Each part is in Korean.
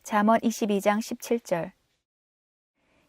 잠언 22장 17절.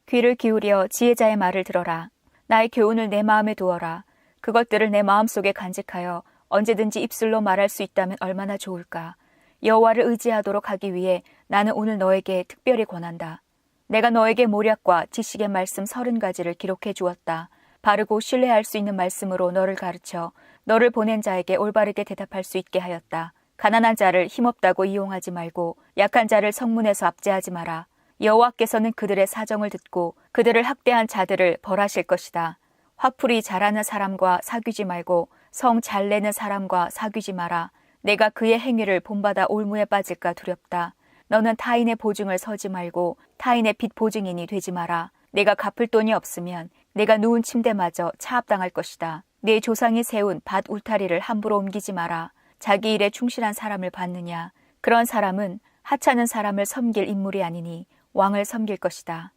귀를 기울여 지혜자의 말을 들어라. 나의 교훈을 내 마음에 두어라. 그것들을 내 마음속에 간직하여 언제든지 입술로 말할 수 있다면 얼마나 좋을까. 여호와를 의지하도록 하기 위해 나는 오늘 너에게 특별히 권한다. 내가 너에게 모략과 지식의 말씀 30가지를 기록해 주었다. 바르고 신뢰할 수 있는 말씀으로 너를 가르쳐 너를 보낸 자에게 올바르게 대답할 수 있게 하였다. 가난한 자를 힘없다고 이용하지 말고 약한 자를 성문에서 압제하지 마라. 여호와께서는 그들의 사정을 듣고 그들을 학대한 자들을 벌하실 것이다. 화풀이 잘하는 사람과 사귀지 말고 성 잘 내는 사람과 사귀지 마라. 내가 그의 행위를 본받아 올무에 빠질까 두렵다. 너는 타인의 보증을 서지 말고 타인의 빚 보증인이 되지 마라. 내가 갚을 돈이 없으면 내가 누운 침대마저 차압당할 것이다. 네 조상이 세운 밭 울타리를 함부로 옮기지 마라. 자기 일에 충실한 사람을 받느냐. 그런 사람은 하찮은 사람을 섬길 인물이 아니니 왕을 섬길 것이다.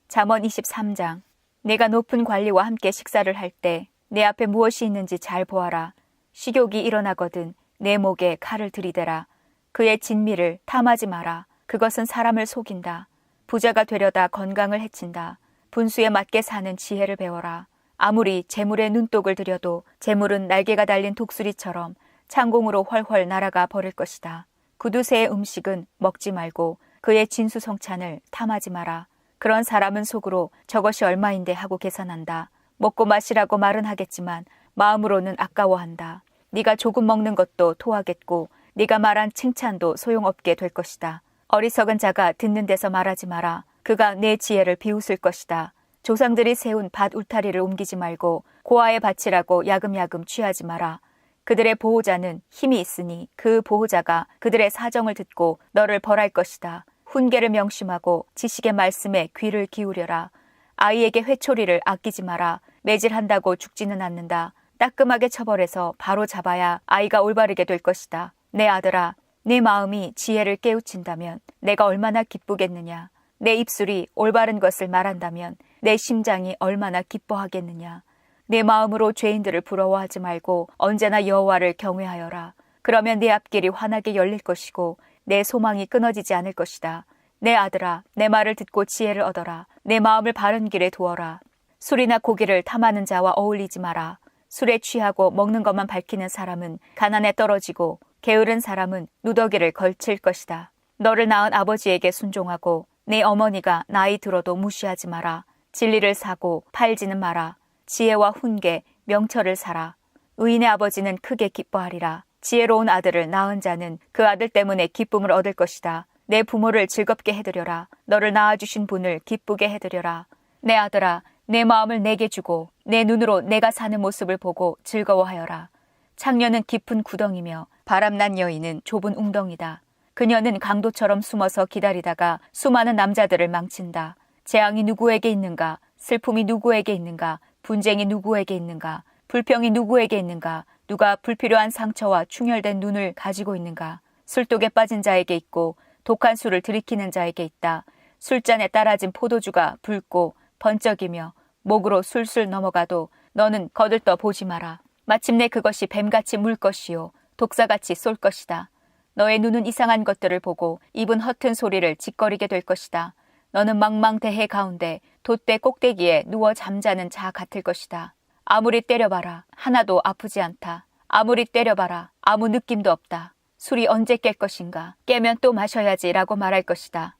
잠언 23장. 내가 높은 관리와 함께 식사를 할 때 내 앞에 무엇이 있는지 잘 보아라. 식욕이 일어나거든 내 목에 칼을 들이대라. 그의 진미를 탐하지 마라. 그것은 사람을 속인다. 부자가 되려다 건강을 해친다. 분수에 맞게 사는 지혜를 배워라. 아무리 재물에 눈독을 들여도 재물은 날개가 달린 독수리처럼 창공으로 훨훨 날아가 버릴 것이다. 구두쇠의 음식은 먹지 말고 그의 진수성찬을 탐하지 마라. 그런 사람은 속으로 저것이 얼마인데 하고 계산한다. 먹고 마시라고 말은 하겠지만 마음으로는 아까워한다. 네가 조금 먹는 것도 토하겠고 네가 말한 칭찬도 소용없게 될 것이다. 어리석은 자가 듣는 데서 말하지 마라. 그가 내 지혜를 비웃을 것이다. 조상들이 세운 밭 울타리를 옮기지 말고 고아의 밭이라고 야금야금 취하지 마라. 그들의 보호자는 힘이 있으니 그 보호자가 그들의 사정을 듣고 너를 벌할 것이다. 훈계를 명심하고 지식의 말씀에 귀를 기울여라. 아이에게 회초리를 아끼지 마라. 매질한다고 죽지는 않는다. 따끔하게 처벌해서 바로 잡아야 아이가 올바르게 될 것이다. 내 아들아, 내 마음이 지혜를 깨우친다면 내가 얼마나 기쁘겠느냐. 내 입술이 올바른 것을 말한다면 내 심장이 얼마나 기뻐하겠느냐. 내 마음으로 죄인들을 부러워하지 말고 언제나 여호와를 경외하여라. 그러면 내 앞길이 환하게 열릴 것이고 내 소망이 끊어지지 않을 것이다. 내 아들아, 내 말을 듣고 지혜를 얻어라. 내 마음을 바른 길에 두어라. 술이나 고기를 탐하는 자와 어울리지 마라. 술에 취하고 먹는 것만 밝히는 사람은 가난에 떨어지고 게으른 사람은 누더기를 걸칠 것이다. 너를 낳은 아버지에게 순종하고 내 어머니가 나이 들어도 무시하지 마라. 진리를 사고 팔지는 마라. 지혜와 훈계, 명철을 사라. 의인의 아버지는 크게 기뻐하리라. 지혜로운 아들을 낳은 자는 그 아들 때문에 기쁨을 얻을 것이다. 내 부모를 즐겁게 해드려라. 너를 낳아주신 분을 기쁘게 해드려라. 내 아들아, 내 마음을 내게 주고 내 눈으로 내가 사는 모습을 보고 즐거워하여라. 창녀는 깊은 구덩이며 바람난 여인은 좁은 웅덩이다. 그녀는 강도처럼 숨어서 기다리다가 수많은 남자들을 망친다. 재앙이 누구에게 있는가? 슬픔이 누구에게 있는가? 분쟁이 누구에게 있는가? 불평이 누구에게 있는가? 누가 불필요한 상처와 충혈된 눈을 가지고 있는가? 술독에 빠진 자에게 있고 독한 술을 들이키는 자에게 있다. 술잔에 따라진 포도주가 붉고 번쩍이며 목으로 술술 넘어가도 너는 거들떠 보지 마라. 마침내 그것이 뱀같이 물 것이요 독사같이 쏠 것이다. 너의 눈은 이상한 것들을 보고 입은 허튼 소리를 짓거리게 될 것이다. 너는 망망대해 가운데 돛대 꼭대기에 누워 잠자는 자 같을 것이다. 아무리 때려봐라 하나도 아프지 않다. 아무리 때려봐라 아무 느낌도 없다. 술이 언제 깰 것인가? 깨면 또 마셔야지 라고 말할 것이다.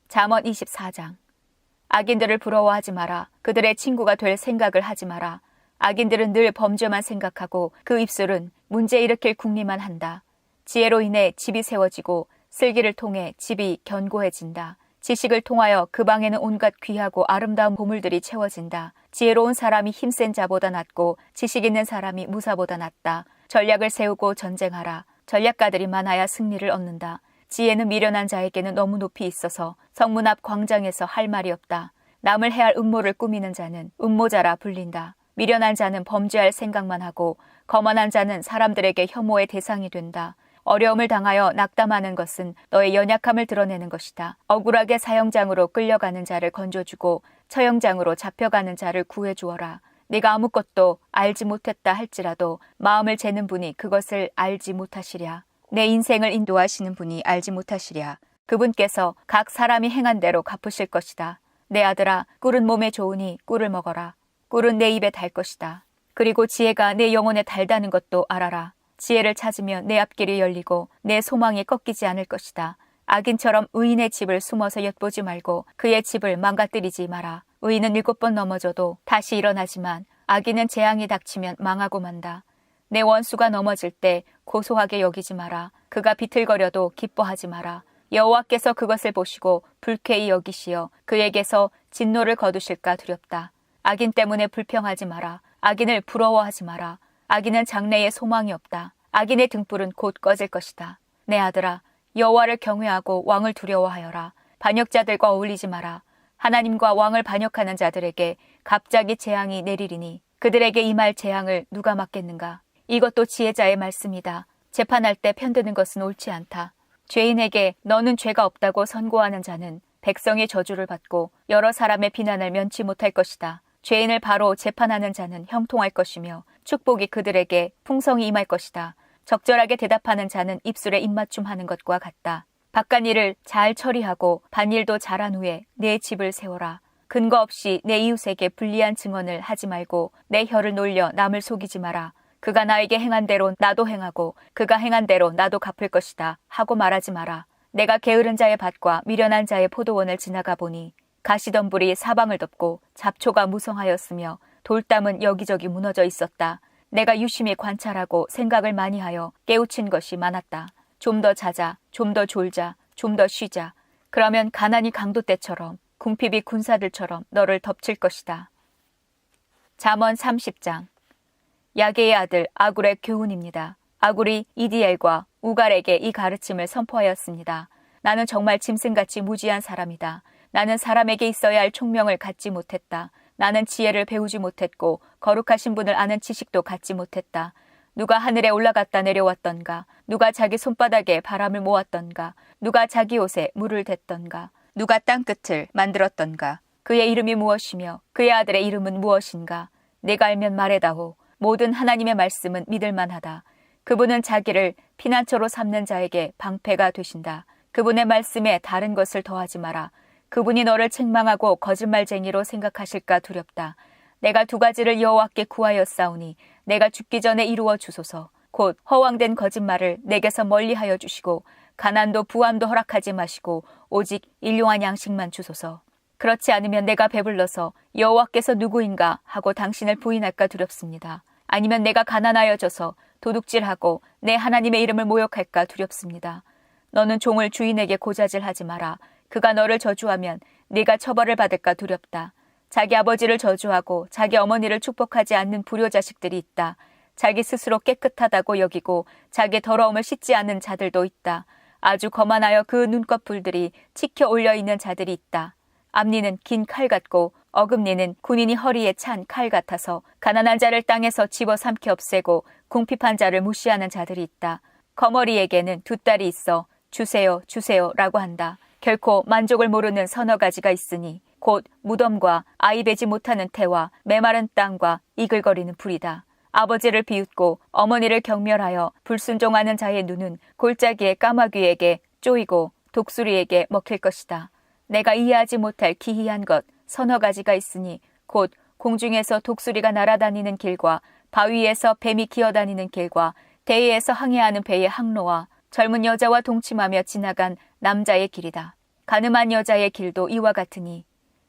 잠언 24장. 악인들을 부러워하지 마라. 그들의 친구가 될 생각을 하지 마라. 악인들은 늘 범죄만 생각하고 그 입술은 문제 일으킬 궁리만 한다. 지혜로 인해 집이 세워지고 슬기를 통해 집이 견고해진다. 지식을 통하여 그 방에는 온갖 귀하고 아름다운 보물들이 채워진다. 지혜로운 사람이 힘센 자보다 낫고 지식 있는 사람이 무사보다 낫다. 전략을 세우고 전쟁하라. 전략가들이 많아야 승리를 얻는다. 지혜는 미련한 자에게는 너무 높이 있어서 성문 앞 광장에서 할 말이 없다. 남을 해할 음모를 꾸미는 자는 음모자라 불린다. 미련한 자는 범죄할 생각만 하고 거만한 자는 사람들에게 혐오의 대상이 된다. 어려움을 당하여 낙담하는 것은 너의 연약함을 드러내는 것이다. 억울하게 사형장으로 끌려가는 자를 건져주고 처형장으로 잡혀가는 자를 구해주어라. 네가 아무것도 알지 못했다 할지라도 마음을 재는 분이 그것을 알지 못하시랴. 내 인생을 인도하시는 분이 알지 못하시랴. 그분께서 각 사람이 행한 대로 갚으실 것이다. 내 아들아, 꿀은 몸에 좋으니 꿀을 먹어라. 꿀은 내 입에 달 것이다. 그리고 지혜가 내 영혼에 달다는 것도 알아라. 지혜를 찾으면 내 앞길이 열리고 내 소망이 꺾이지 않을 것이다. 악인처럼 의인의 집을 숨어서 엿보지 말고 그의 집을 망가뜨리지 마라. 의인은 7번 넘어져도 다시 일어나지만 악인은 재앙이 닥치면 망하고 만다. 내 원수가 넘어질 때 고소하게 여기지 마라. 그가 비틀거려도 기뻐하지 마라. 여호와께서 그것을 보시고 불쾌히 여기시어 그에게서 진노를 거두실까 두렵다. 악인 때문에 불평하지 마라. 악인을 부러워하지 마라. 악인은 장래에 소망이 없다. 악인의 등불은 곧 꺼질 것이다. 내 아들아, 여호와를 경외하고 왕을 두려워하여라. 반역자들과 어울리지 마라. 하나님과 왕을 반역하는 자들에게 갑자기 재앙이 내리리니 그들에게 임할 재앙을 누가 막겠는가? 이것도 지혜자의 말씀이다. 재판할 때 편드는 것은 옳지 않다. 죄인에게 너는 죄가 없다고 선고하는 자는 백성의 저주를 받고 여러 사람의 비난을 면치 못할 것이다. 죄인을 바로 재판하는 자는 형통할 것이며 축복이 그들에게 풍성히 임할 것이다. 적절하게 대답하는 자는 입술에 입맞춤하는 것과 같다. 바깥일을 잘 처리하고 밭일도 잘한 후에 내 집을 세워라. 근거 없이 내 이웃에게 불리한 증언을 하지 말고 내 혀를 놀려 남을 속이지 마라. 그가 나에게 행한 대로 나도 행하고 그가 행한 대로 나도 갚을 것이다 하고 말하지 마라. 내가 게으른 자의 밭과 미련한 자의 포도원을 지나가 보니 가시덤불이 사방을 덮고 잡초가 무성하였으며 돌담은 여기저기 무너져 있었다. 내가 유심히 관찰하고 생각을 많이 하여 깨우친 것이 많았다. 좀 더 자자, 좀 더 졸자, 좀 더 쉬자. 그러면 가난이 강도 때처럼 궁핍이 군사들처럼 너를 덮칠 것이다. 잠언 30장. 야게의 아들 아굴의 교훈입니다. 아굴이 이디엘과 우갈에게 이 가르침을 선포하였습니다. 나는 정말 짐승같이 무지한 사람이다. 나는 사람에게 있어야 할 총명을 갖지 못했다. 나는 지혜를 배우지 못했고 거룩하신 분을 아는 지식도 갖지 못했다. 누가 하늘에 올라갔다 내려왔던가? 누가 자기 손바닥에 바람을 모았던가? 누가 자기 옷에 물을 댔던가? 누가 땅끝을 만들었던가? 그의 이름이 무엇이며 그의 아들의 이름은 무엇인가? 내가 알면 말해다오. 모든 하나님의 말씀은 믿을만하다. 그분은 자기를 피난처로 삼는 자에게 방패가 되신다. 그분의 말씀에 다른 것을 더하지 마라. 그분이 너를 책망하고 거짓말쟁이로 생각하실까 두렵다. 내가 2가지를 여호와께 구하였사오니 내가 죽기 전에 이루어 주소서. 곧 허황된 거짓말을 내게서 멀리하여 주시고 가난도 부함도 허락하지 마시고 오직 일용할 양식만 주소서. 그렇지 않으면 내가 배불러서 여호와께서 누구인가 하고 당신을 부인할까 두렵습니다. 아니면 내가 가난하여져서 도둑질하고 내 하나님의 이름을 모욕할까 두렵습니다. 너는 종을 주인에게 고자질하지 마라. 그가 너를 저주하면 네가 처벌을 받을까 두렵다. 자기 아버지를 저주하고 자기 어머니를 축복하지 않는 불효자식들이 있다. 자기 스스로 깨끗하다고 여기고 자기 더러움을 씻지 않는 자들도 있다. 아주 거만하여 그 눈꺼풀들이 치켜 올려있는 자들이 있다. 앞니는 긴 칼 같고 어금니는 군인이 허리에 찬 칼 같아서 가난한 자를 땅에서 집어삼켜 없애고 궁핍한 자를 무시하는 자들이 있다. 거머리에게는 2딸이 있어 주세요 주세요 라고 한다. 결코 만족을 모르는 서너 가지가 있으니 곧 무덤과 아이 베지 못하는 태와 메마른 땅과 이글거리는 불이다. 아버지를 비웃고 어머니를 경멸하여 불순종하는 자의 눈은 골짜기의 까마귀에게 쪼이고 독수리에게 먹힐 것이다. 내가 이해하지 못할 기이한 것 서너 가지가 있으니 곧 공중에서 독수리가 날아다니는 길과 바위에서 뱀이 기어다니는 길과 대해에서 항해하는 배의 항로와 젊은 여자와 동침하며 지나간 남자의 길이다. 가늠한 여자의 길도 이와 같으니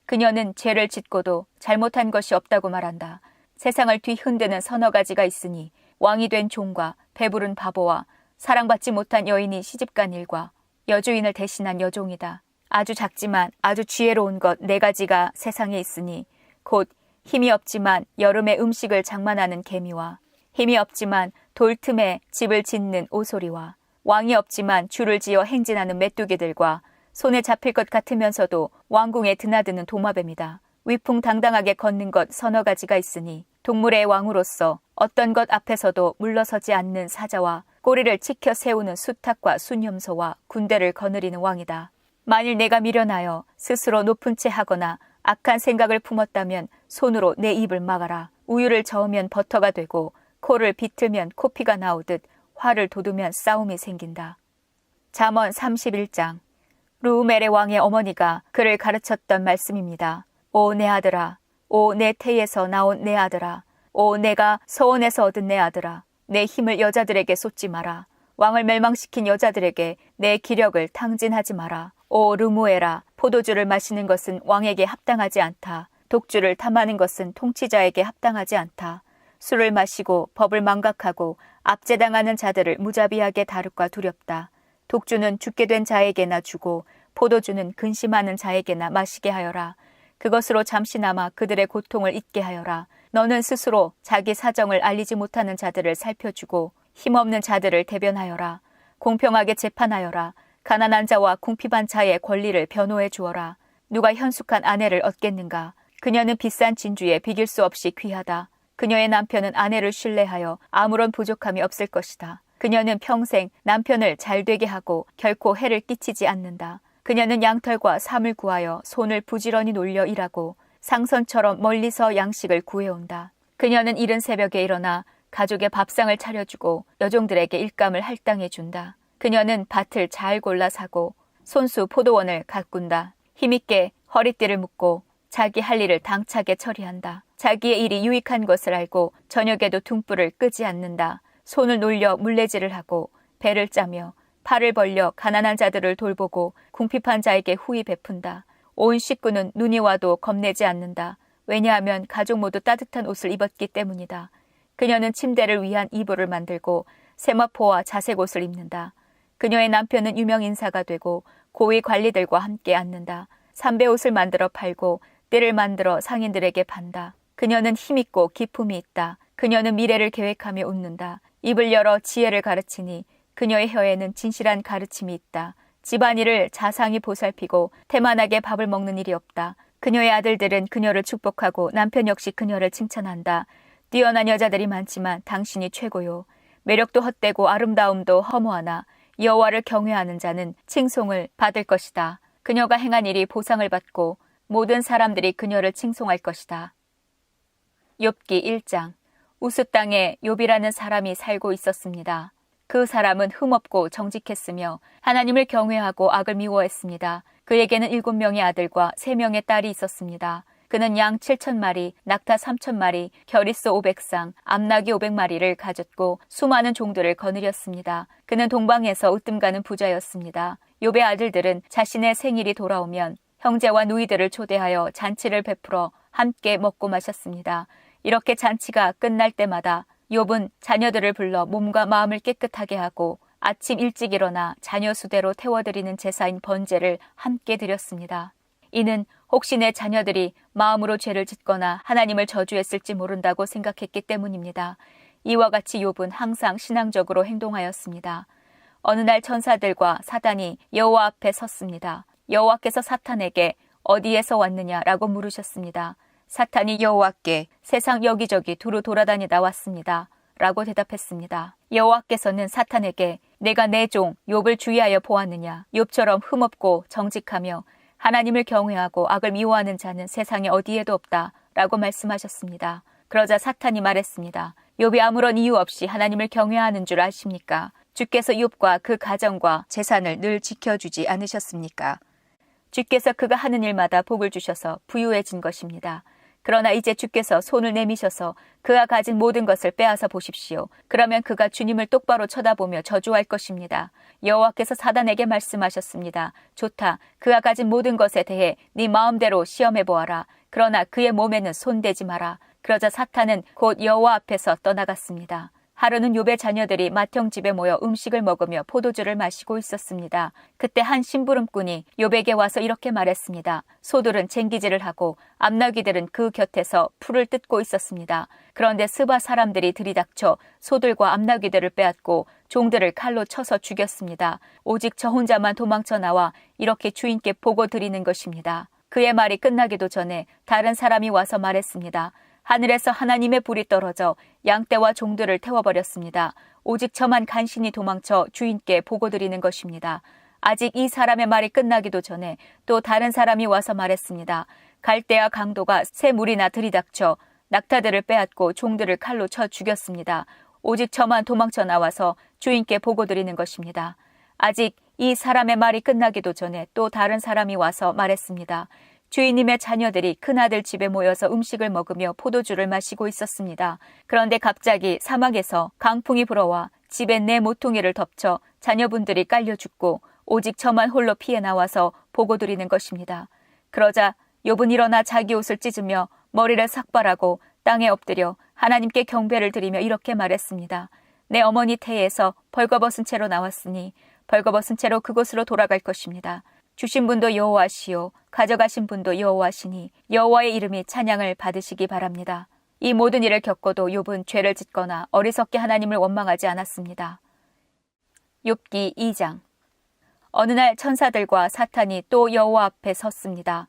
그녀는 죄를 짓고도 잘못한 것이 없다고 말한다. 세상을 뒤흔드는 서너 가지가 있으니 왕이 된 종과 배부른 바보와 사랑받지 못한 여인이 시집간 일과 여주인을 대신한 여종이다. 아주 작지만 아주 지혜로운 것 4가지가 세상에 있으니 곧 힘이 없지만 여름에 음식을 장만하는 개미와 힘이 없지만 돌 틈에 집을 짓는 오소리와 왕이 없지만 줄을 지어 행진하는 메뚜기들과 손에 잡힐 것 같으면서도 왕궁에 드나드는 도마뱀이다. 위풍당당하게 걷는 것 서너 가지가 있으니 동물의 왕으로서 어떤 것 앞에서도 물러서지 않는 사자와 꼬리를 치켜 세우는 수탉과 순염소와 군대를 거느리는 왕이다. 만일 내가 미련하여 스스로 높은 채 하거나 악한 생각을 품었다면 손으로 내 입을 막아라. 우유를 저으면 버터가 되고 코를 비틀면 코피가 나오듯 화를 돋우면 싸움이 생긴다. 잠언 31장. 르우멜의 왕의 어머니가 그를 가르쳤던 말씀입니다. 오 내 아들아, 오 내 태에서 나온 내 아들아, 오 내가 서원에서 얻은 내 아들아, 내 힘을 여자들에게 쏟지 마라. 왕을 멸망시킨 여자들에게 내 기력을 탕진하지 마라. 오 르무엘아, 포도주를 마시는 것은 왕에게 합당하지 않다. 독주를 탐하는 것은 통치자에게 합당하지 않다. 술을 마시고 법을 망각하고 압제당하는 자들을 무자비하게 다룰까 두렵다. 독주는 죽게 된 자에게나 주고 포도주는 근심하는 자에게나 마시게 하여라. 그것으로 잠시나마 그들의 고통을 잊게 하여라. 너는 스스로 자기 사정을 알리지 못하는 자들을 살펴주고 힘없는 자들을 대변하여라. 공평하게 재판하여라. 가난한 자와 궁핍한 자의 권리를 변호해 주어라. 누가 현숙한 아내를 얻겠는가? 그녀는 비싼 진주에 비길 수 없이 귀하다. 그녀의 남편은 아내를 신뢰하여 아무런 부족함이 없을 것이다. 그녀는 평생 남편을 잘되게 하고 결코 해를 끼치지 않는다. 그녀는 양털과 삶을 구하여 손을 부지런히 놀려 일하고 상선처럼 멀리서 양식을 구해온다. 그녀는 이른 새벽에 일어나 가족의 밥상을 차려주고 여종들에게 일감을 할당해준다. 그녀는 밭을 잘 골라 사고 손수 포도원을 가꾼다. 힘있게 허리띠를 묶고 자기 할 일을 당차게 처리한다. 자기의 일이 유익한 것을 알고 저녁에도 등불을 끄지 않는다. 손을 놀려 물레질을 하고 배를 짜며 팔을 벌려 가난한 자들을 돌보고 궁핍한 자에게 후히 베푼다. 온 식구는 눈이 와도 겁내지 않는다. 왜냐하면 가족 모두 따뜻한 옷을 입었기 때문이다. 그녀는 침대를 위한 이불을 만들고 세마포와 자색 옷을 입는다. 그녀의 남편은 유명 인사가 되고 고위 관리들과 함께 앉는다. 삼배 옷을 만들어 팔고 띠를 만들어 상인들에게 판다. 그녀는 힘있고 기품이 있다. 그녀는 미래를 계획하며 웃는다. 입을 열어 지혜를 가르치니 그녀의 혀에는 진실한 가르침이 있다. 집안일을 자상히 보살피고 태만하게 밥을 먹는 일이 없다. 그녀의 아들들은 그녀를 축복하고 남편 역시 그녀를 칭찬한다. 뛰어난 여자들이 많지만 당신이 최고요. 매력도 헛되고 아름다움도 허무하나 여호와를 경외하는 자는 칭송을 받을 것이다. 그녀가 행한 일이 보상을 받고 모든 사람들이 그녀를 칭송할 것이다. 욥기 1장. 우스 땅에 욥이라는 사람이 살고 있었습니다. 그 사람은 흠없고 정직했으며 하나님을 경외하고 악을 미워했습니다. 그에게는 7명의 아들과 3명의 딸이 있었습니다. 그는 양 7,000마리, 낙타 3,000마리, 겨리소 500상, 암나귀 500마리를 가졌고 수많은 종들을 거느렸습니다. 그는 동방에서 으뜸가는 부자였습니다. 욥의 아들들은 자신의 생일이 돌아오면 형제와 누이들을 초대하여 잔치를 베풀어 함께 먹고 마셨습니다. 이렇게 잔치가 끝날 때마다 욥은 자녀들을 불러 몸과 마음을 깨끗하게 하고 아침 일찍 일어나 자녀 수대로 태워드리는 제사인 번제를 함께 드렸습니다. 이는 혹시 내 자녀들이 마음으로 죄를 짓거나 하나님을 저주했을지 모른다고 생각했기 때문입니다. 이와 같이 욥은 항상 신앙적으로 행동하였습니다. 어느 날 천사들과 사단이 여호와 앞에 섰습니다. 여호와께서 사탄에게 어디에서 왔느냐라고 물으셨습니다. 사탄이 여호와께 세상 여기저기 두루 돌아다니다 왔습니다. 라고 대답했습니다. 여호와께서는 사탄에게 내가 내 종 욥을 주의하여 보았느냐. 욥처럼 흠없고 정직하며 하나님을 경외하고 악을 미워하는 자는 세상에 어디에도 없다. 라고 말씀하셨습니다. 그러자 사탄이 말했습니다. 욥이 아무런 이유 없이 하나님을 경외하는 줄 아십니까? 주께서 욥과 그 가정과 재산을 늘 지켜주지 않으셨습니까? 주께서 그가 하는 일마다 복을 주셔서 부유해진 것입니다. 그러나 이제 주께서 손을 내미셔서 그가 가진 모든 것을 빼앗아 보십시오. 그러면 그가 주님을 똑바로 쳐다보며 저주할 것입니다. 여호와께서 사단에게 말씀하셨습니다. 좋다. 그가 가진 모든 것에 대해 네 마음대로 시험해 보아라. 그러나 그의 몸에는 손대지 마라. 그러자 사탄은 곧 여호와 앞에서 떠나갔습니다. 하루는 욥의 자녀들이 맏형 집에 모여 음식을 먹으며 포도주를 마시고 있었습니다. 그때 한 심부름꾼이 욥에게 와서 이렇게 말했습니다. 소들은 쟁기질을 하고 암나귀들은 그 곁에서 풀을 뜯고 있었습니다. 그런데 스바 사람들이 들이닥쳐 소들과 암나귀들을 빼앗고 종들을 칼로 쳐서 죽였습니다. 오직 저 혼자만 도망쳐 나와 이렇게 주인께 보고 드리는 것입니다. 그의 말이 끝나기도 전에 다른 사람이 와서 말했습니다. 하늘에서 하나님의 불이 떨어져 양떼와 종들을 태워버렸습니다. 오직 저만 간신히 도망쳐 주인께 보고드리는 것입니다. 아직 이 사람의 말이 끝나기도 전에 또 다른 사람이 와서 말했습니다. 갈대와 강도가 새 물이나 들이닥쳐 낙타들을 빼앗고 종들을 칼로 쳐 죽였습니다. 오직 저만 도망쳐 나와서 주인께 보고드리는 것입니다. 아직 이 사람의 말이 끝나기도 전에 또 다른 사람이 와서 말했습니다. 주인님의 자녀들이 큰아들 집에 모여서 음식을 먹으며 포도주를 마시고 있었습니다. 그런데 갑자기 사막에서 강풍이 불어와 집에 내 모퉁이를 덮쳐 자녀분들이 깔려 죽고 오직 저만 홀로 피해 나와서 보고드리는 것입니다. 그러자 욥은 일어나 자기 옷을 찢으며 머리를 삭발하고 땅에 엎드려 하나님께 경배를 드리며 이렇게 말했습니다. 내 어머니 태에서 벌거벗은 채로 나왔으니 벌거벗은 채로 그곳으로 돌아갈 것입니다. 주신 분도 여호와시요 가져가신 분도 여호와시니 여호와의 이름이 찬양을 받으시기 바랍니다. 이 모든 일을 겪어도 욥은 죄를 짓거나 어리석게 하나님을 원망하지 않았습니다. 욥기 2장. 어느 날 천사들과 사탄이 또 여호와 앞에 섰습니다.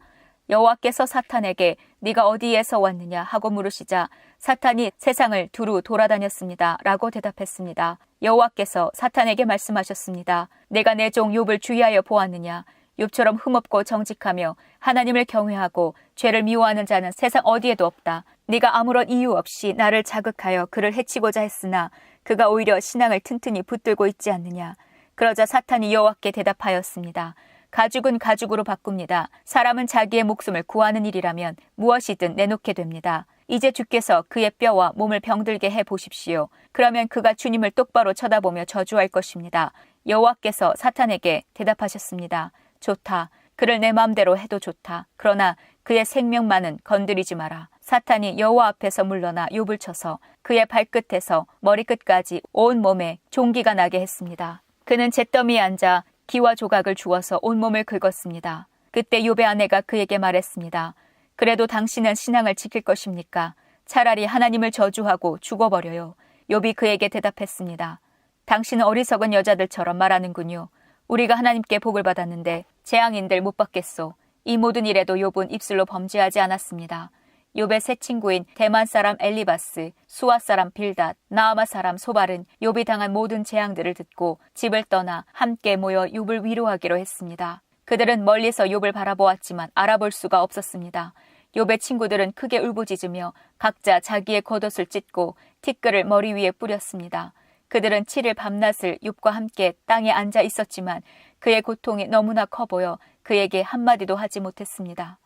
여호와께서 사탄에게 네가 어디에서 왔느냐 하고 물으시자 사탄이 세상을 두루 돌아다녔습니다 라고 대답했습니다. 여호와께서 사탄에게 말씀하셨습니다. 내가 내 종 욥을 주의하여 보았느냐. 욥처럼 흠없고 정직하며 하나님을 경외하고 죄를 미워하는 자는 세상 어디에도 없다. 네가 아무런 이유 없이 나를 자극하여 그를 해치고자 했으나 그가 오히려 신앙을 튼튼히 붙들고 있지 않느냐. 그러자 사탄이 여호와께 대답하였습니다. 가죽은 가죽으로 바꿉니다. 사람은 자기의 목숨을 구하는 일이라면 무엇이든 내놓게 됩니다. 이제 주께서 그의 뼈와 몸을 병들게 해보십시오. 그러면 그가 주님을 똑바로 쳐다보며 저주할 것입니다. 여호와께서 사탄에게 대답하셨습니다. 좋다. 그를 내 마음대로 해도 좋다. 그러나 그의 생명만은 건드리지 마라. 사탄이 여호와 앞에서 물러나 욥을 쳐서 그의 발끝에서 머리끝까지 온 몸에 종기가 나게 했습니다. 그는 잿더미에 앉아 기와 조각을 주워서 온몸을 긁었습니다. 그때 욥의 아내가 그에게 말했습니다. 그래도 당신은 신앙을 지킬 것입니까? 차라리 하나님을 저주하고 죽어버려요. 욥이 그에게 대답했습니다. 당신은 어리석은 여자들처럼 말하는군요. 우리가 하나님께 복을 받았는데 재앙인들 못 받겠소. 이 모든 일에도 욥은 입술로 범죄하지 않았습니다. 욥의 세 친구인 대만 사람 엘리바스, 수아 사람 빌닷, 나아마 사람 소발은 욥이 당한 모든 재앙들을 듣고 집을 떠나 함께 모여 욥을 위로하기로 했습니다. 그들은 멀리서 욥을 바라보았지만 알아볼 수가 없었습니다. 욥의 친구들은 크게 울부짖으며 각자 자기의 겉옷을 찢고 티끌을 머리 위에 뿌렸습니다. 그들은 7일 밤낮을 욥과 함께 땅에 앉아 있었지만 그의 고통이 너무나 커 보여 그에게 한마디도 하지 못했습니다.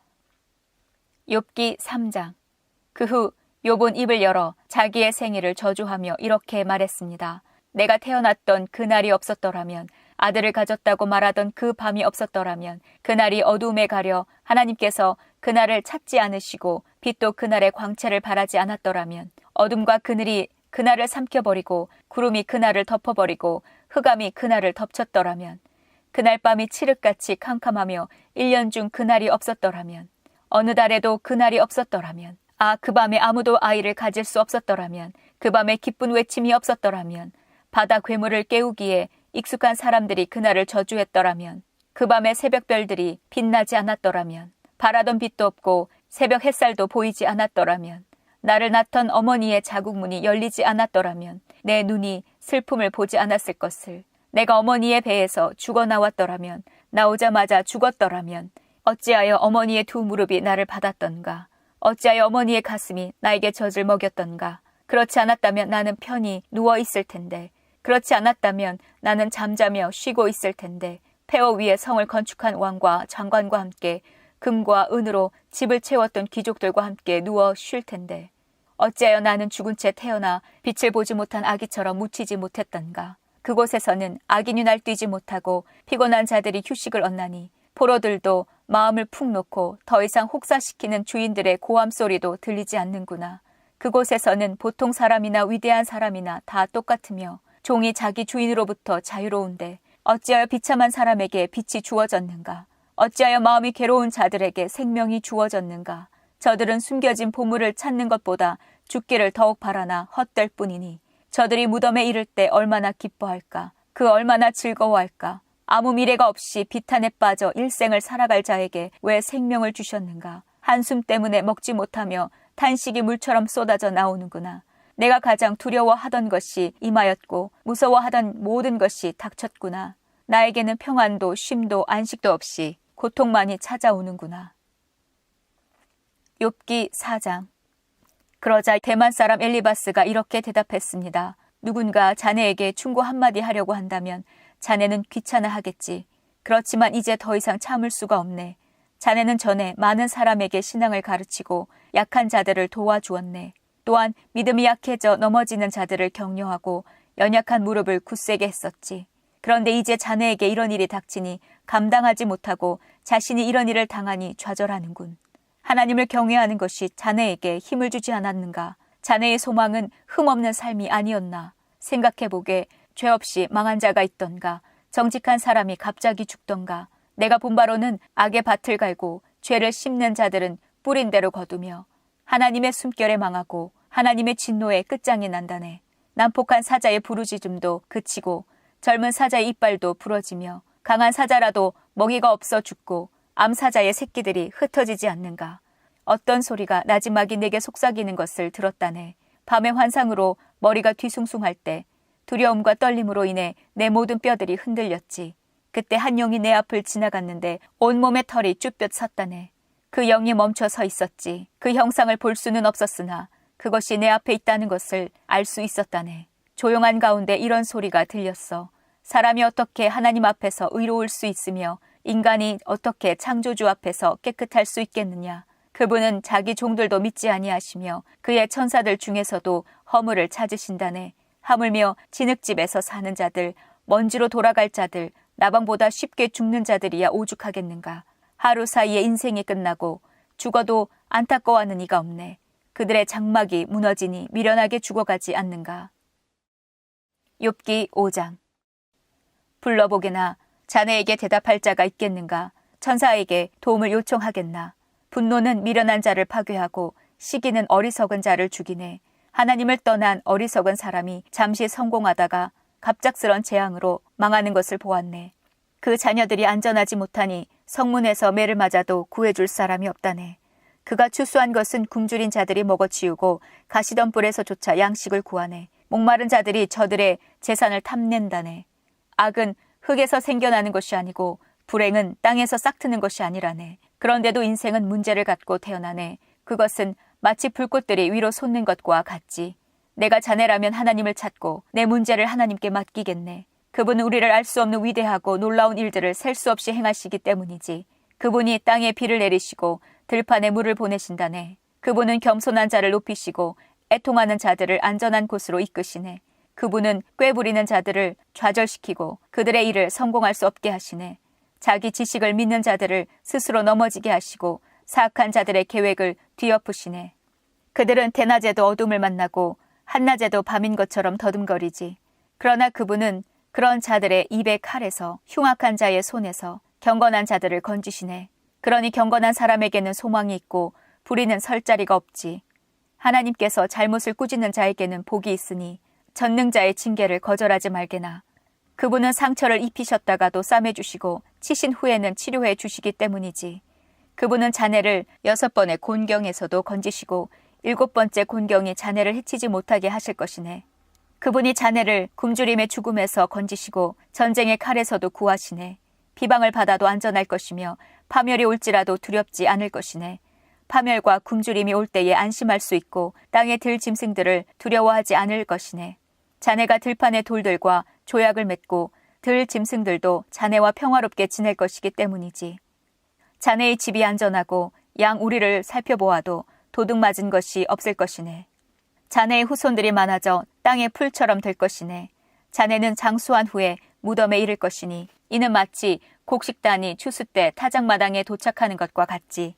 욥기 3장. 그 후 욥은 입을 열어 자기의 생애를 저주하며 이렇게 말했습니다. 내가 태어났던 그날이 없었더라면, 아들을 가졌다고 말하던 그 밤이 없었더라면, 그날이 어두움에 가려 하나님께서 그날을 찾지 않으시고 빛도 그날의 광채를 바라지 않았더라면, 어둠과 그늘이 그날을 삼켜버리고 구름이 그날을 덮어버리고 흑암이 그날을 덮쳤더라면, 그날 밤이 칠흑같이 캄캄하며 1년 중 그날이 없었더라면, 어느 달에도 그날이 없었더라면, 그 밤에 아무도 아이를 가질 수 없었더라면, 그 밤에 기쁜 외침이 없었더라면, 바다 괴물을 깨우기에 익숙한 사람들이 그날을 저주했더라면, 그 밤에 새벽별들이 빛나지 않았더라면, 바라던 빛도 없고 새벽 햇살도 보이지 않았더라면, 나를 낳던 어머니의 자국문이 열리지 않았더라면, 내 눈이 슬픔을 보지 않았을 것을, 내가 어머니의 배에서 죽어 나왔더라면, 나오자마자 죽었더라면, 어찌하여 어머니의 두 무릎이 나를 받았던가? 어찌하여 어머니의 가슴이 나에게 젖을 먹였던가? 그렇지 않았다면 나는 편히 누워 있을 텐데, 그렇지 않았다면 나는 잠자며 쉬고 있을 텐데, 폐허 위에 성을 건축한 왕과 장관과 함께 금과 은으로 집을 채웠던 귀족들과 함께 누워 쉴 텐데, 어찌하여 나는 죽은 채 태어나 빛을 보지 못한 아기처럼 묻히지 못했던가? 그곳에서는 악인이 날뛰지 못하고 피곤한 자들이 휴식을 얻나니, 포로들도 마음을 푹 놓고 더 이상 혹사시키는 주인들의 고함 소리도 들리지 않는구나. 그곳에서는 보통 사람이나 위대한 사람이나 다 똑같으며 종이 자기 주인으로부터 자유로운데, 어찌하여 비참한 사람에게 빛이 주어졌는가? 어찌하여 마음이 괴로운 자들에게 생명이 주어졌는가? 저들은 숨겨진 보물을 찾는 것보다 죽기를 더욱 바라나 헛될 뿐이니, 저들이 무덤에 이를 때 얼마나 기뻐할까? 그 얼마나 즐거워할까? 아무 미래가 없이 비탄에 빠져 일생을 살아갈 자에게 왜 생명을 주셨는가? 한숨 때문에 먹지 못하며 탄식이 물처럼 쏟아져 나오는구나. 내가 가장 두려워하던 것이 임하였고 무서워하던 모든 것이 닥쳤구나. 나에게는 평안도 쉼도 안식도 없이 고통만이 찾아오는구나. 욥기 4장. 그러자 대만 사람 엘리바스가 이렇게 대답했습니다. 누군가 자네에게 충고 한마디 하려고 한다면 자네는 귀찮아하겠지. 그렇지만 이제 더 이상 참을 수가 없네. 자네는 전에 많은 사람에게 신앙을 가르치고 약한 자들을 도와주었네. 또한 믿음이 약해져 넘어지는 자들을 격려하고 연약한 무릎을 굳세게 했었지. 그런데 이제 자네에게 이런 일이 닥치니 감당하지 못하고 자신이 이런 일을 당하니 좌절하는군. 하나님을 경외하는 것이 자네에게 힘을 주지 않았는가? 자네의 소망은 흠없는 삶이 아니었나? 생각해보게 죄 없이 망한 자가 있던가? 정직한 사람이 갑자기 죽던가? 내가 본 바로는 악의 밭을 갈고 죄를 심는 자들은 뿌린 대로 거두며 하나님의 숨결에 망하고 하나님의 진노에 끝장이 난다네. 난폭한 사자의 부르짖음도 그치고 젊은 사자의 이빨도 부러지며 강한 사자라도 먹이가 없어 죽고 암사자의 새끼들이 흩어지지 않는가. 어떤 소리가 나지막이 내게 속삭이는 것을 들었다네. 밤의 환상으로 머리가 뒤숭숭할 때 두려움과 떨림으로 인해 내 모든 뼈들이 흔들렸지. 그때 한 영이 내 앞을 지나갔는데 온몸의 털이 쭈뼛 섰다네. 그 영이 멈춰 서 있었지. 그 형상을 볼 수는 없었으나 그것이 내 앞에 있다는 것을 알 수 있었다네. 조용한 가운데 이런 소리가 들렸어. 사람이 어떻게 하나님 앞에서 의로울 수 있으며 인간이 어떻게 창조주 앞에서 깨끗할 수 있겠느냐. 그분은 자기 종들도 믿지 아니하시며 그의 천사들 중에서도 허물을 찾으신다네. 하물며 진흙집에서 사는 자들, 먼지로 돌아갈 자들, 나방보다 쉽게 죽는 자들이야 오죽하겠는가. 하루 사이에 인생이 끝나고 죽어도 안타까워하는 이가 없네. 그들의 장막이 무너지니 미련하게 죽어가지 않는가. 욥기 5장. 불러보게나 자네에게 대답할 자가 있겠는가. 천사에게 도움을 요청하겠나. 분노는 미련한 자를 파괴하고 시기는 어리석은 자를 죽이네. 하나님을 떠난 어리석은 사람이 잠시 성공하다가 갑작스런 재앙으로 망하는 것을 보았네. 그 자녀들이 안전하지 못하니 성문에서 매를 맞아도 구해줄 사람이 없다네. 그가 추수한 것은 굶주린 자들이 먹어치우고 가시던 뿔에서조차 양식을 구하네. 목마른 자들이 저들의 재산을 탐낸다네. 악은 흙에서 생겨나는 것이 아니고 불행은 땅에서 싹트는 것이 아니라네. 그런데도 인생은 문제를 갖고 태어나네. 그것은 마치 불꽃들이 위로 솟는 것과 같지. 내가 자네라면 하나님을 찾고 내 문제를 하나님께 맡기겠네. 그분은 우리를 알 수 없는 위대하고 놀라운 일들을 셀 수 없이 행하시기 때문이지. 그분이 땅에 비를 내리시고 들판에 물을 보내신다네. 그분은 겸손한 자를 높이시고 애통하는 자들을 안전한 곳으로 이끄시네. 그분은 꾀부리는 자들을 좌절시키고 그들의 일을 성공할 수 없게 하시네. 자기 지식을 믿는 자들을 스스로 넘어지게 하시고 사악한 자들의 계획을 뒤엎으시네. 그들은 대낮에도 어둠을 만나고 한낮에도 밤인 것처럼 더듬거리지. 그러나 그분은 그런 자들의 입의 칼에서 흉악한 자의 손에서 경건한 자들을 건지시네. 그러니 경건한 사람에게는 소망이 있고 불의는 설 자리가 없지. 하나님께서 잘못을 꾸짖는 자에게는 복이 있으니 전능자의 징계를 거절하지 말게나. 그분은 상처를 입히셨다가도 싸매주시고 치신 후에는 치료해 주시기 때문이지. 그분은 자네를 6번의 곤경에서도 건지시고 7번째 곤경이 자네를 해치지 못하게 하실 것이네. 그분이 자네를 굶주림의 죽음에서 건지시고 전쟁의 칼에서도 구하시네. 비방을 받아도 안전할 것이며 파멸이 올지라도 두렵지 않을 것이네. 파멸과 굶주림이 올 때에 안심할 수 있고 땅의 들 짐승들을 두려워하지 않을 것이네. 자네가 들판의 돌들과 조약을 맺고 들 짐승들도 자네와 평화롭게 지낼 것이기 때문이지. 자네의 집이 안전하고 양 우리를 살펴보아도 도둑 맞은 것이 없을 것이네. 자네의 후손들이 많아져 땅의 풀처럼 될 것이네. 자네는 장수한 후에 무덤에 이를 것이니 이는 마치 곡식단이 추수 때 타작마당에 도착하는 것과 같지.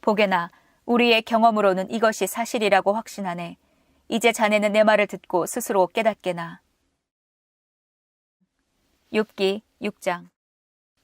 보게나 우리의 경험으로는 이것이 사실이라고 확신하네. 이제 자네는 내 말을 듣고 스스로 깨닫게나. 욥기 6장.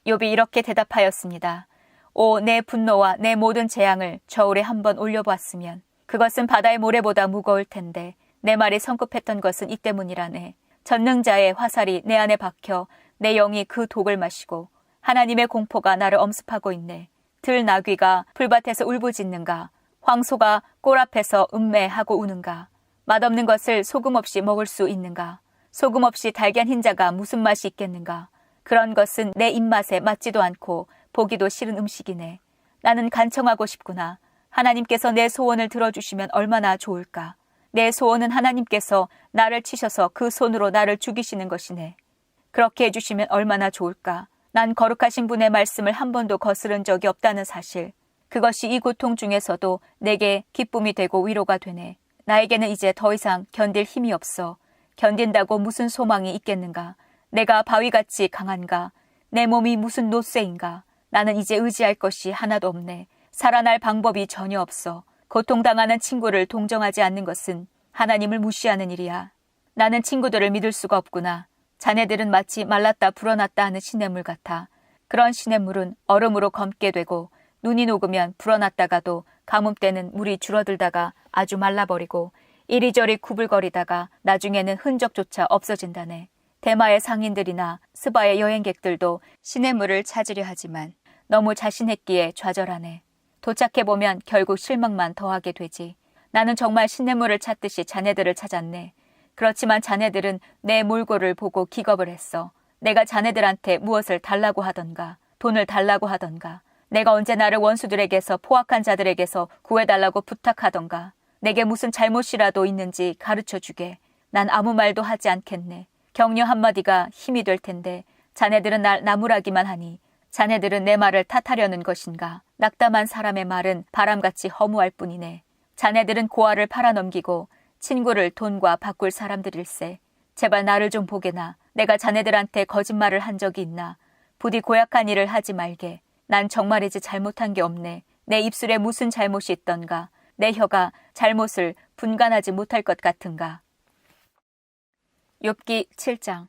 욥이 이렇게 대답하였습니다. 오, 내 분노와 내 모든 재앙을 저울에 한번 올려보았으면 그것은 바다의 모래보다 무거울 텐데 내 말이 성급했던 것은 이 때문이라네. 전능자의 화살이 내 안에 박혀 내 영이 그 독을 마시고 하나님의 공포가 나를 엄습하고 있네. 들나귀가 풀밭에서 울부짖는가? 황소가 꼴 앞에서 음매하고 우는가? 맛없는 것을 소금 없이 먹을 수 있는가? 소금 없이 달게 한 흰자가 무슨 맛이 있겠는가? 그런 것은 내 입맛에 맞지도 않고 보기도 싫은 음식이네. 나는 간청하고 싶구나. 하나님께서 내 소원을 들어주시면 얼마나 좋을까. 내 소원은 하나님께서 나를 치셔서 그 손으로 나를 죽이시는 것이네. 그렇게 해주시면 얼마나 좋을까. 난 거룩하신 분의 말씀을 한 번도 거스른 적이 없다는 사실. 그것이 이 고통 중에서도 내게 기쁨이 되고 위로가 되네. 나에게는 이제 더 이상 견딜 힘이 없어. 견딘다고 무슨 소망이 있겠는가. 내가 바위같이 강한가. 내 몸이 무슨 노쇠인가. 나는 이제 의지할 것이 하나도 없네. 살아날 방법이 전혀 없어. 고통당하는 친구를 동정하지 않는 것은 하나님을 무시하는 일이야. 나는 친구들을 믿을 수가 없구나. 자네들은 마치 말랐다 불어났다 하는 시냇물 같아. 그런 시냇물은 얼음으로 검게 되고 눈이 녹으면 불어났다가도 가뭄 때는 물이 줄어들다가 아주 말라버리고 이리저리 구불거리다가 나중에는 흔적조차 없어진다네. 대마의 상인들이나 스바의 여행객들도 시냇물을 찾으려 하지만 너무 자신했기에 좌절하네. 도착해보면 결국 실망만 더하게 되지. 나는 정말 시냇물을 찾듯이 자네들을 찾았네. 그렇지만 자네들은 내 몰골을 보고 기겁을 했어. 내가 자네들한테 무엇을 달라고 하던가, 돈을 달라고 하던가, 내가 언제 나를 원수들에게서 포악한 자들에게서 구해달라고 부탁하던가, 내게 무슨 잘못이라도 있는지 가르쳐주게. 난 아무 말도 하지 않겠네. 격려 한마디가 힘이 될 텐데 자네들은 날 나무라기만 하니 자네들은 내 말을 탓하려는 것인가. 낙담한 사람의 말은 바람같이 허무할 뿐이네. 자네들은 고아를 팔아넘기고 친구를 돈과 바꿀 사람들일세. 제발 나를 좀 보게나. 내가 자네들한테 거짓말을 한 적이 있나. 부디 고약한 일을 하지 말게. 난 정말이지 잘못한 게 없네. 내 입술에 무슨 잘못이 있던가. 내 혀가 잘못을 분간하지 못할 것 같은가. 욥기 7장.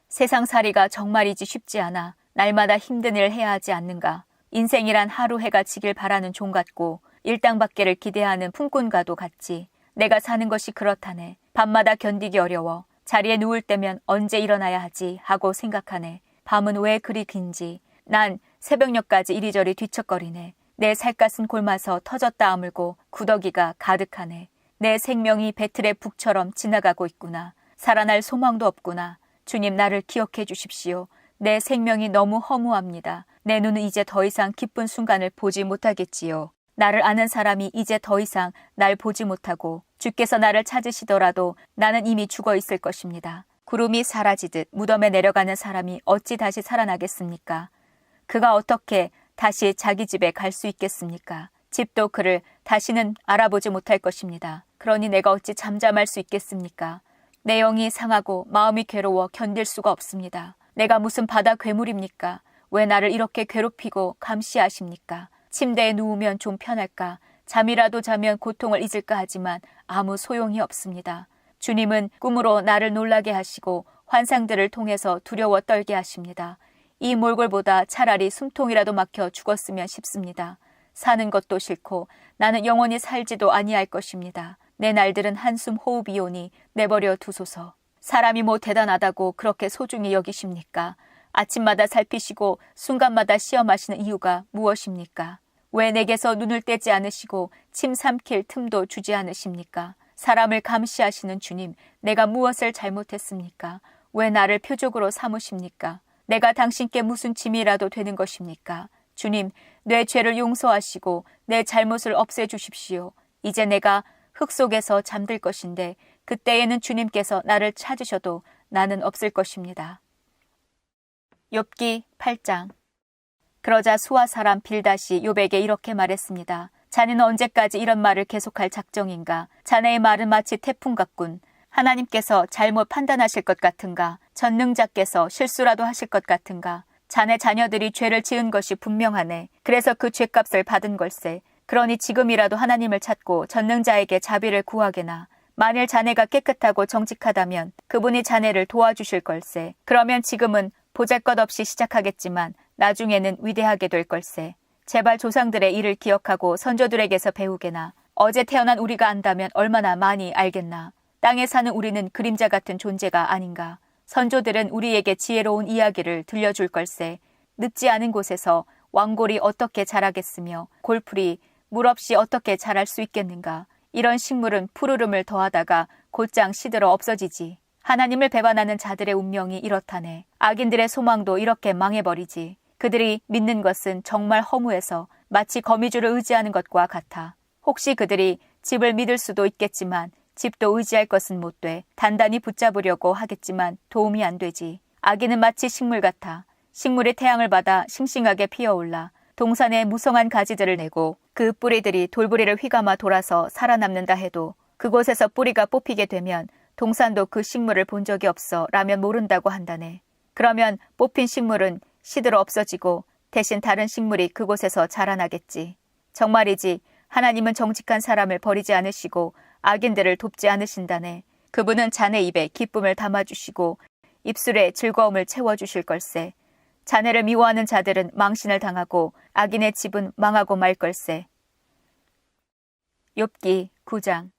세상살이가 정말이지 쉽지 않아. 날마다 힘든 일을 해야 하지 않는가. 인생이란 하루 해가 지길 바라는 종 같고 일당받기를 기대하는 품꾼과도 같지. 내가 사는 것이 그렇다네. 밤마다 견디기 어려워. 자리에 누울 때면 언제 일어나야 하지 하고 생각하네. 밤은 왜 그리 긴지. 난 새벽녘까지 이리저리 뒤척거리네. 내 살갗은 골마서 터졌다 아물고 구더기가 가득하네. 내 생명이 배틀의 북처럼 지나가고 있구나. 살아날 소망도 없구나. 주님, 나를 기억해 주십시오. 내 생명이 너무 허무합니다. 내 눈은 이제 더 이상 기쁜 순간을 보지 못하겠지요. 나를 아는 사람이 이제 더 이상 날 보지 못하고 주께서 나를 찾으시더라도 나는 이미 죽어 있을 것입니다. 구름이 사라지듯 무덤에 내려가는 사람이 어찌 다시 살아나겠습니까? 그가 어떻게 다시 자기 집에 갈 수 있겠습니까? 집도 그를 다시는 알아보지 못할 것입니다. 그러니 내가 어찌 잠잠할 수 있겠습니까? 내 영이 상하고 마음이 괴로워 견딜 수가 없습니다. 내가 무슨 바다 괴물입니까? 왜 나를 이렇게 괴롭히고 감시하십니까? 침대에 누우면 좀 편할까? 잠이라도 자면 고통을 잊을까 하지만 아무 소용이 없습니다. 주님은 꿈으로 나를 놀라게 하시고 환상들을 통해서 두려워 떨게 하십니다. 이 몰골보다 차라리 숨통이라도 막혀 죽었으면 싶습니다. 사는 것도 싫고 나는 영원히 살지도 아니할 것입니다. 내 날들은 한숨 호흡이오니 내버려 두소서. 사람이 뭐 대단하다고 그렇게 소중히 여기십니까? 아침마다 살피시고 순간마다 시험하시는 이유가 무엇입니까? 왜 내게서 눈을 떼지 않으시고 침 삼킬 틈도 주지 않으십니까? 사람을 감시하시는 주님, 내가 무엇을 잘못했습니까? 왜 나를 표적으로 삼으십니까? 내가 당신께 무슨 짐이라도 되는 것입니까? 주님, 내 죄를 용서하시고 내 잘못을 없애주십시오. 이제 내가 흙 속에서 잠들 것인데 그때에는 주님께서 나를 찾으셔도 나는 없을 것입니다. 욥기 8장. 그러자 수아 사람 빌닷이 욥에게 이렇게 말했습니다. 자네는 언제까지 이런 말을 계속할 작정인가? 자네의 말은 마치 태풍 같군. 하나님께서 잘못 판단하실 것 같은가? 전능자께서 실수라도 하실 것 같은가? 자네 자녀들이 죄를 지은 것이 분명하네. 그래서 그 죄값을 받은 걸세. 그러니 지금이라도 하나님을 찾고 전능자에게 자비를 구하게나. 만일 자네가 깨끗하고 정직하다면 그분이 자네를 도와주실 걸세. 그러면 지금은 보잘것없이 시작하겠지만 나중에는 위대하게 될 걸세. 제발 조상들의 일을 기억하고 선조들에게서 배우게나. 어제 태어난 우리가 안다면 얼마나 많이 알겠나. 땅에 사는 우리는 그림자 같은 존재가 아닌가. 선조들은 우리에게 지혜로운 이야기를 들려줄 걸세. 늦지 않은 곳에서 왕골이 어떻게 자라겠으며 골풀이 물 없이 어떻게 자랄 수 있겠는가. 이런 식물은 푸르름을 더하다가 곧장 시들어 없어지지. 하나님을 배반하는 자들의 운명이 이렇다네. 악인들의 소망도 이렇게 망해버리지. 그들이 믿는 것은 정말 허무해서 마치 거미줄을 의지하는 것과 같아. 혹시 그들이 집을 믿을 수도 있겠지만 집도 의지할 것은 못 돼. 단단히 붙잡으려고 하겠지만 도움이 안 되지. 아기는 마치 식물 같아. 식물이 태양을 받아 싱싱하게 피어올라 동산에 무성한 가지들을 내고 그 뿌리들이 돌부리를 휘감아 돌아서 살아남는다 해도 그곳에서 뿌리가 뽑히게 되면 동산도 그 식물을 본 적이 없어 라면 모른다고 한다네. 그러면 뽑힌 식물은 시들어 없어지고 대신 다른 식물이 그곳에서 자라나겠지. 정말이지 하나님은 정직한 사람을 버리지 않으시고 악인들을 돕지 않으신다네. 그분은 자네 입에 기쁨을 담아주시고 입술에 즐거움을 채워주실 걸세. 자네를 미워하는 자들은 망신을 당하고 악인의 집은 망하고 말 걸세. 욥기 9장.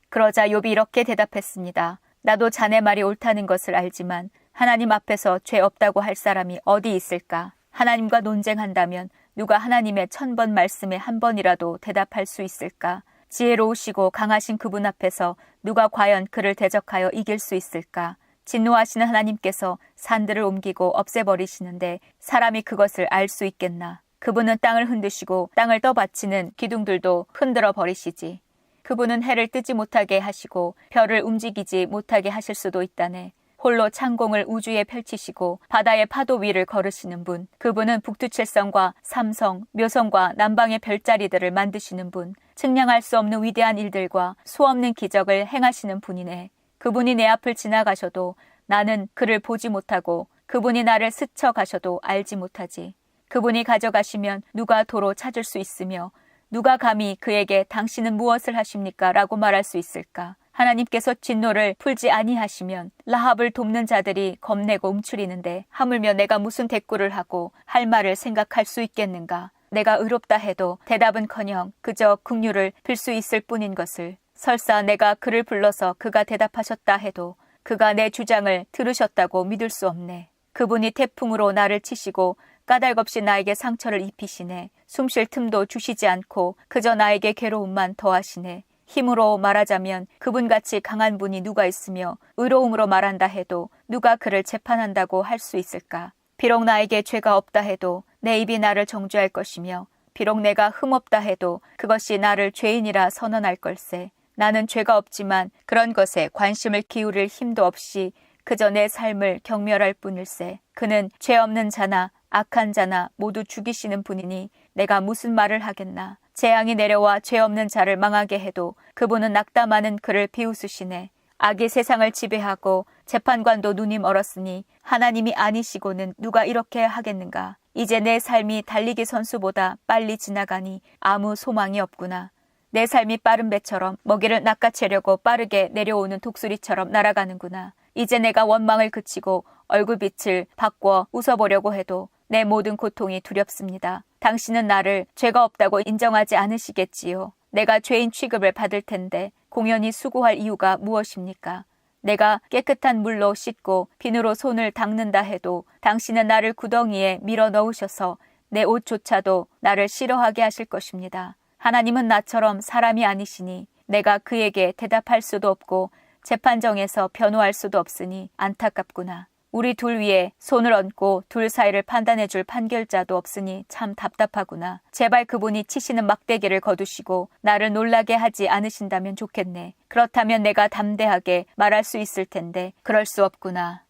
그러자 욥이 이렇게 대답했습니다. 나도 자네 말이 옳다는 것을 알지만 하나님 앞에서 죄 없다고 할 사람이 어디 있을까? 하나님과 논쟁한다면 누가 하나님의 1000번 말씀에 한 번이라도 대답할 수 있을까? 지혜로우시고 강하신 그분 앞에서 누가 과연 그를 대적하여 이길 수 있을까? 진노하시는 하나님께서 산들을 옮기고 없애버리시는데 사람이 그것을 알 수 있겠나? 그분은 땅을 흔드시고 땅을 떠받치는 기둥들도 흔들어 버리시지. 그분은 해를 뜨지 못하게 하시고 별을 움직이지 못하게 하실 수도 있다네. 홀로 창공을 우주에 펼치시고 바다의 파도 위를 걸으시는 분. 그분은 북두칠성과 삼성, 묘성과 남방의 별자리들을 만드시는 분. 측량할 수 없는 위대한 일들과 수없는 기적을 행하시는 분이네. 그분이 내 앞을 지나가셔도 나는 그를 보지 못하고 그분이 나를 스쳐가셔도 알지 못하지. 그분이 가져가시면 누가 도로 찾을 수 있으며 누가 감히 그에게 당신은 무엇을 하십니까? 라고 말할 수 있을까? 하나님께서 진노를 풀지 아니하시면 라합을 돕는 자들이 겁내고 움츠리는데 하물며 내가 무슨 대꾸를 하고 할 말을 생각할 수 있겠는가? 내가 의롭다 해도 대답은커녕 그저 긍휼을 빌 수 있을 뿐인 것을. 설사 내가 그를 불러서 그가 대답하셨다 해도 그가 내 주장을 들으셨다고 믿을 수 없네. 그분이 태풍으로 나를 치시고 까닭없이 나에게 상처를 입히시네. 숨쉴 틈도 주시지 않고 그저 나에게 괴로움만 더하시네. 힘으로 말하자면 그분같이 강한 분이 누가 있으며 의로움으로 말한다 해도 누가 그를 재판한다고 할 수 있을까? 비록 나에게 죄가 없다 해도 내 입이 나를 정죄할 것이며 비록 내가 흠없다 해도 그것이 나를 죄인이라 선언할 걸세. 나는 죄가 없지만 그런 것에 관심을 기울일 힘도 없이 그저 내 삶을 경멸할 뿐일세. 그는 죄 없는 자나 악한 자나 모두 죽이시는 분이니 내가 무슨 말을 하겠나. 재앙이 내려와 죄 없는 자를 망하게 해도 그분은 낙담하는 그를 비웃으시네. 악이 세상을 지배하고 재판관도 눈이 멀었으니 하나님이 아니시고는 누가 이렇게 하겠는가. 이제 내 삶이 달리기 선수보다 빨리 지나가니 아무 소망이 없구나. 내 삶이 빠른 배처럼 먹이를 낚아채려고 빠르게 내려오는 독수리처럼 날아가는구나. 이제 내가 원망을 그치고 얼굴빛을 바꿔 웃어보려고 해도 내 모든 고통이 두렵습니다. 당신은 나를 죄가 없다고 인정하지 않으시겠지요. 내가 죄인 취급을 받을 텐데 공연히 수고할 이유가 무엇입니까? 내가 깨끗한 물로 씻고 비누로 손을 닦는다 해도 당신은 나를 구덩이에 밀어 넣으셔서 내 옷조차도 나를 싫어하게 하실 것입니다. 하나님은 나처럼 사람이 아니시니 내가 그에게 대답할 수도 없고 재판정에서 변호할 수도 없으니 안타깝구나. 우리 둘 위에 손을 얹고 둘 사이를 판단해 줄 판결자도 없으니 참 답답하구나. 제발 그분이 치시는 막대기를 거두시고 나를 놀라게 하지 않으신다면 좋겠네. 그렇다면 내가 담대하게 말할 수 있을 텐데 그럴 수 없구나.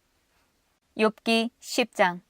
욥기 10장.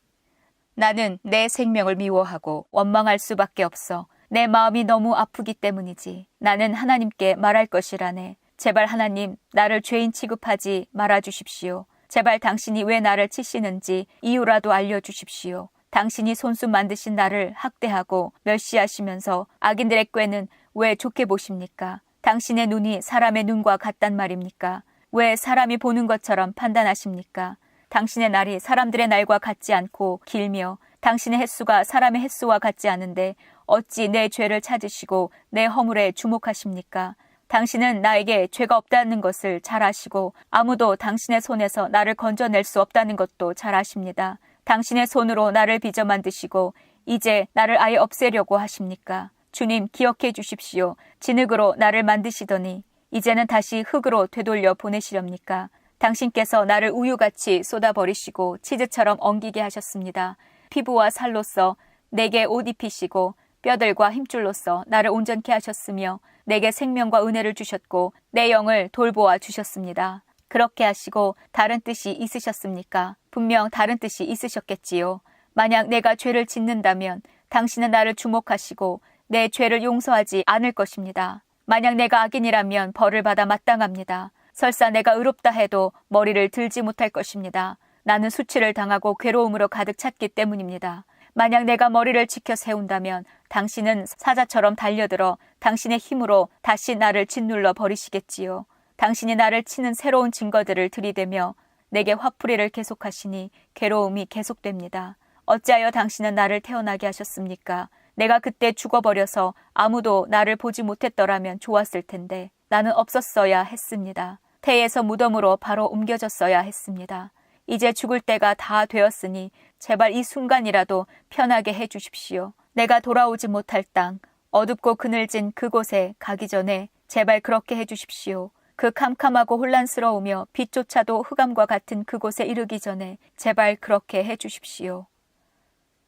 나는 내 생명을 미워하고 원망할 수밖에 없어. 내 마음이 너무 아프기 때문이지. 나는 하나님께 말할 것이라네. 제발 하나님, 나를 죄인 취급하지 말아주십시오. 제발 당신이 왜 나를 치시는지 이유라도 알려주십시오. 당신이 손수 만드신 나를 학대하고 멸시하시면서 악인들의 꾀는 왜 좋게 보십니까? 당신의 눈이 사람의 눈과 같단 말입니까? 왜 사람이 보는 것처럼 판단하십니까? 당신의 날이 사람들의 날과 같지 않고 길며 당신의 횟수가 사람의 횟수와 같지 않은데 어찌 내 죄를 찾으시고 내 허물에 주목하십니까? 당신은 나에게 죄가 없다는 것을 잘 아시고 아무도 당신의 손에서 나를 건져낼 수 없다는 것도 잘 아십니다. 당신의 손으로 나를 빚어 만드시고 이제 나를 아예 없애려고 하십니까? 주님, 기억해 주십시오. 진흙으로 나를 만드시더니 이제는 다시 흙으로 되돌려 보내시렵니까? 당신께서 나를 우유같이 쏟아버리시고 치즈처럼 엉기게 하셨습니다. 피부와 살로써 내게 옷 입히시고 뼈들과 힘줄로써 나를 온전케 하셨으며 내게 생명과 은혜를 주셨고 내 영을 돌보아 주셨습니다. 그렇게 하시고 다른 뜻이 있으셨습니까? 분명 다른 뜻이 있으셨겠지요. 만약 내가 죄를 짓는다면 당신은 나를 주목하시고 내 죄를 용서하지 않을 것입니다. 만약 내가 악인이라면 벌을 받아 마땅합니다. 설사 내가 의롭다 해도 머리를 들지 못할 것입니다. 나는 수치를 당하고 괴로움으로 가득 찼기 때문입니다. 만약 내가 머리를 지켜 세운다면 당신은 사자처럼 달려들어 당신의 힘으로 다시 나를 짓눌러 버리시겠지요. 당신이 나를 치는 새로운 증거들을 들이대며 내게 화풀이를 계속하시니 괴로움이 계속됩니다. 어찌하여 당신은 나를 태어나게 하셨습니까? 내가 그때 죽어버려서 아무도 나를 보지 못했더라면 좋았을 텐데 나는 없었어야 했습니다. 태에서 무덤으로 바로 옮겨졌어야 했습니다. 이제 죽을 때가 다 되었으니 제발 이 순간이라도 편하게 해주십시오. 내가 돌아오지 못할 땅, 어둡고 그늘진 그곳에 가기 전에 제발 그렇게 해주십시오. 그 캄캄하고 혼란스러우며 빛조차도 흑암과 같은 그곳에 이르기 전에 제발 그렇게 해주십시오.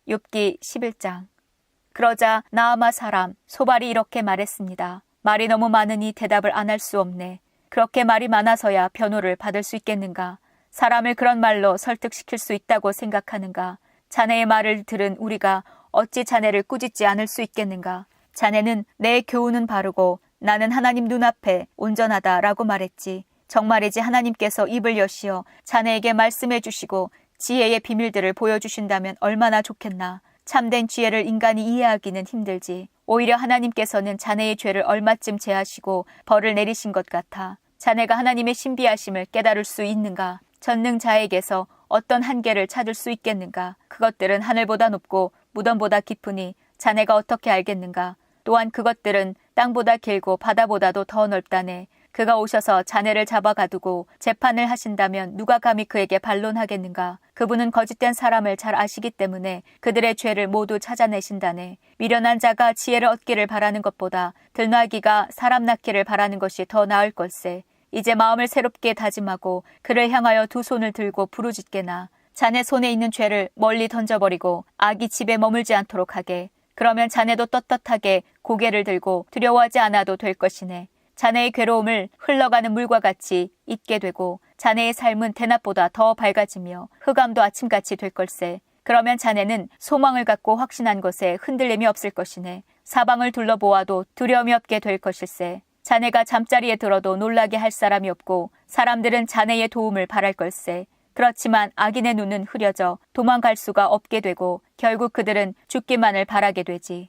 욥기 11장. 그러자 나아마 사람 소발이 이렇게 말했습니다. 말이 너무 많으니 대답을 안 할 수 없네. 그렇게 말이 많아서야 변호를 받을 수 있겠는가? 사람을 그런 말로 설득시킬 수 있다고 생각하는가? 자네의 말을 들은 우리가 어찌 자네를 꾸짖지 않을 수 있겠는가? 자네는 내 교훈은 바르고 나는 하나님 눈앞에 온전하다라고 말했지. 정말이지 하나님께서 입을 여시어 자네에게 말씀해 주시고 지혜의 비밀들을 보여주신다면 얼마나 좋겠나. 참된 지혜를 인간이 이해하기는 힘들지. 오히려 하나님께서는 자네의 죄를 얼마쯤 제하시고 벌을 내리신 것 같아. 자네가 하나님의 신비하심을 깨달을 수 있는가? 전능자에게서 어떤 한계를 찾을 수 있겠는가? 그것들은 하늘보다 높고 무덤보다 깊으니 자네가 어떻게 알겠는가? 또한 그것들은 땅보다 길고 바다보다도 더 넓다네. 그가 오셔서 자네를 잡아가두고 재판을 하신다면 누가 감히 그에게 반론하겠는가? 그분은 거짓된 사람을 잘 아시기 때문에 그들의 죄를 모두 찾아내신다네. 미련한 자가 지혜를 얻기를 바라는 것보다 들나귀가 사람 낳기를 바라는 것이 더 나을 걸세. 이제 마음을 새롭게 다짐하고 그를 향하여 두 손을 들고 부르짖게나. 자네 손에 있는 죄를 멀리 던져버리고 악이 집에 머물지 않도록 하게. 그러면 자네도 떳떳하게 고개를 들고 두려워하지 않아도 될 것이네. 자네의 괴로움을 흘러가는 물과 같이 잊게 되고 자네의 삶은 대낮보다 더 밝아지며 흑암도 아침같이 될 걸세. 그러면 자네는 소망을 갖고 확신한 것에 흔들림이 없을 것이네. 사방을 둘러보아도 두려움이 없게 될 것일세. 자네가 잠자리에 들어도 놀라게 할 사람이 없고 사람들은 자네의 도움을 바랄 걸세. 그렇지만 악인의 눈은 흐려져 도망갈 수가 없게 되고 결국 그들은 죽기만을 바라게 되지.